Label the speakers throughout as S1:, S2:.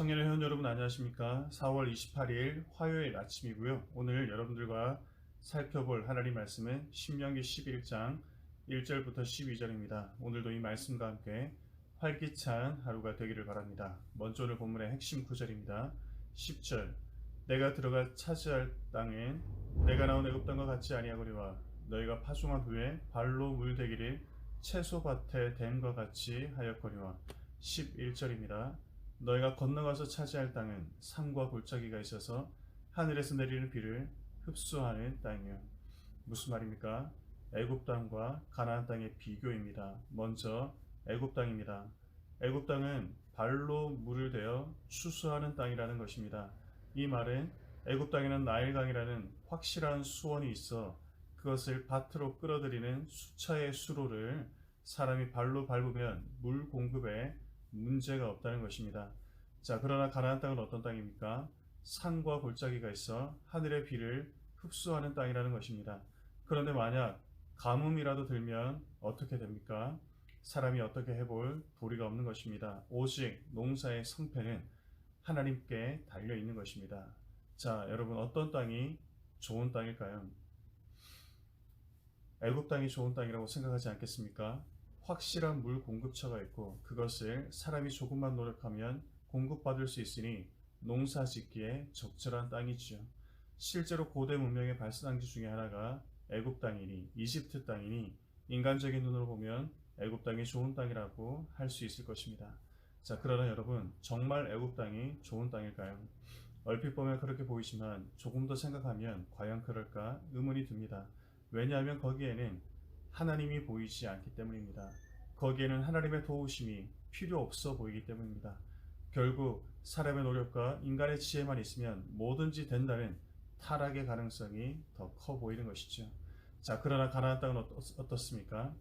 S1: 청년의 회원 여러분 안녕하십니까? 4월 28일 화요일 아침이고요. 오늘 여러분들과 살펴볼 하나님 말씀은 신명기 11장 1절부터 12절입니다. 오늘도 이 말씀과 함께 활기찬 하루가 되기를 바랍니다. 먼저 오늘 본문의 핵심 구절입니다. 10절 내가 들어가 차지할 땅은 내가 나온 애굽 땅과 같지 아니하거니와 너희가 파송한 후에 발로 물대기를 채소밭에 댐과 같이 하였거니와 11절입니다. 너희가 건너가서 차지할 땅은 산과 골짜기가 있어서 하늘에서 내리는 비를 흡수하는 땅이요. 무슨 말입니까? 애굽 땅과 가나안 땅의 비교입니다. 먼저 애굽 땅입니다. 애굽 땅은 발로 물을 대어 추수하는 땅이라는 것입니다. 이 말은 애굽 땅에는 나일강이라는 확실한 수원이 있어 그것을 밭으로 끌어들이는 수차의 수로를 사람이 발로 밟으면 물 공급에 문제가 없다는 것입니다. 자, 그러나 가나안 땅은 어떤 땅입니까? 산과 골짜기가 있어 하늘의 비를 흡수하는 땅이라는 것입니다. 그런데 만약 가뭄이라도 들면 어떻게 됩니까? 사람이 어떻게 해볼 도리가 없는 것입니다. 오직 농사의 성패는 하나님께 달려 있는 것입니다. 자, 여러분 어떤 땅이 좋은 땅일까요? 애굽 땅이 좋은 땅이라고 생각하지 않겠습니까? 확실한 물 공급처가 있고 그것을 사람이 조금만 노력하면 공급받을 수 있으니 농사 짓기에 적절한 땅이지요. 실제로 고대 문명의 발산지 중에 하나가 애굽 땅이니 이집트 땅이니 인간적인 눈으로 보면 애굽 땅이 좋은 땅이라고 할 수 있을 것입니다. 자, 그러나 여러분 정말 애굽 땅이 좋은 땅일까요? 얼핏 보면 그렇게 보이지만 조금 더 생각하면 과연 그럴까 의문이 듭니다. 왜냐하면 거기에는 하나님이 보이지 않기 때문입니다. 거기에는 하나님의 도우심이 필요 없어 보이기 때문입니다. 결국 사람의 노력과 인간의 지혜만 있으면 뭐든지 된다는 타락의 가능성이 더 커 보이는 것이죠. 자, 그러나 가나안 땅은 어떻습니까?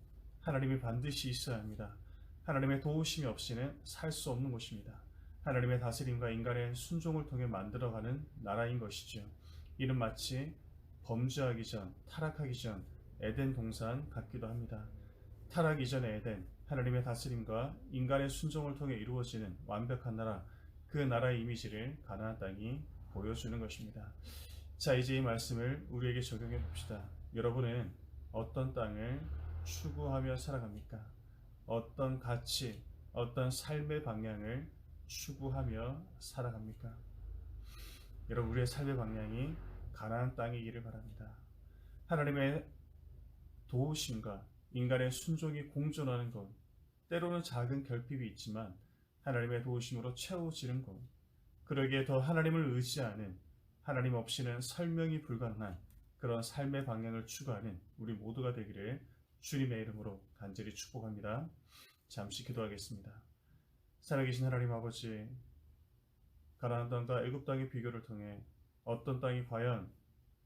S1: 하나님이 반드시 있어야 합니다. 하나님의 도우심이 없이는 살 수 없는 곳입니다. 하나님의 다스림과 인간의 순종을 통해 만들어가는 나라인 것이죠. 이는 마치 범죄하기 전, 타락하기 전 에덴 동산 같기도 합니다. 타락 이전의 에덴, 하나님의 다스림과 인간의 순종을 통해 이루어지는 완벽한 나라, 그 나라의 이미지를 가나안 땅이 보여주는 것입니다. 자, 이제 이 말씀을 우리에게 적용해 봅시다. 여러분은 어떤 땅을 추구하며 살아갑니까? 어떤 가치, 어떤 삶의 방향을 추구하며 살아갑니까? 여러분, 우리의 삶의 방향이 가나안 땅이기를 바랍니다. 하나님의 도우심과 인간의 순종이 공존하는 것, 때로는 작은 결핍이 있지만 하나님의 도우심으로 채워지는 것, 그러기에 더 하나님을 의지하는, 하나님 없이는 설명이 불가능한 그런 삶의 방향을 추구하는 우리 모두가 되기를 주님의 이름으로 간절히 축복합니다. 잠시 기도하겠습니다. 살아계신 하나님 아버지, 가나안 땅과 애굽 땅의 비교를 통해 어떤 땅이 과연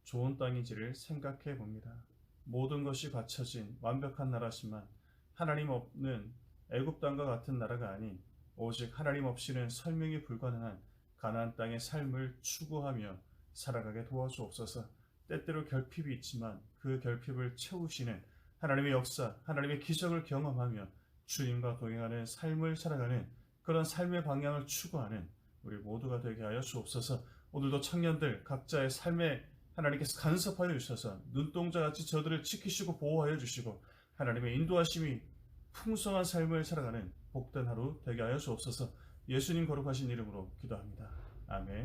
S1: 좋은 땅인지를 생각해 봅니다. 모든 것이 갖춰진 완벽한 나라지만 하나님 없는 애굽 땅과 같은 나라가 아닌 오직 하나님 없이는 설명이 불가능한 가나안 땅의 삶을 추구하며 살아가게 도와주옵소서. 때때로 결핍이 있지만 그 결핍을 채우시는 하나님의 역사, 하나님의 기적을 경험하며 주님과 동행하는 삶을 살아가는 그런 삶의 방향을 추구하는 우리 모두가 되게 하여 주옵소서. 오늘도 청년들 각자의 삶에 하나님께서 간섭하여 주셔서 눈동자같이 저들을 지키시고 보호하여 주시고 하나님의 인도하심이 풍성한 삶을 살아가는 복된 하루 되게 하여 주옵소서. 예수님 거룩하신 이름으로 기도합니다. 아멘.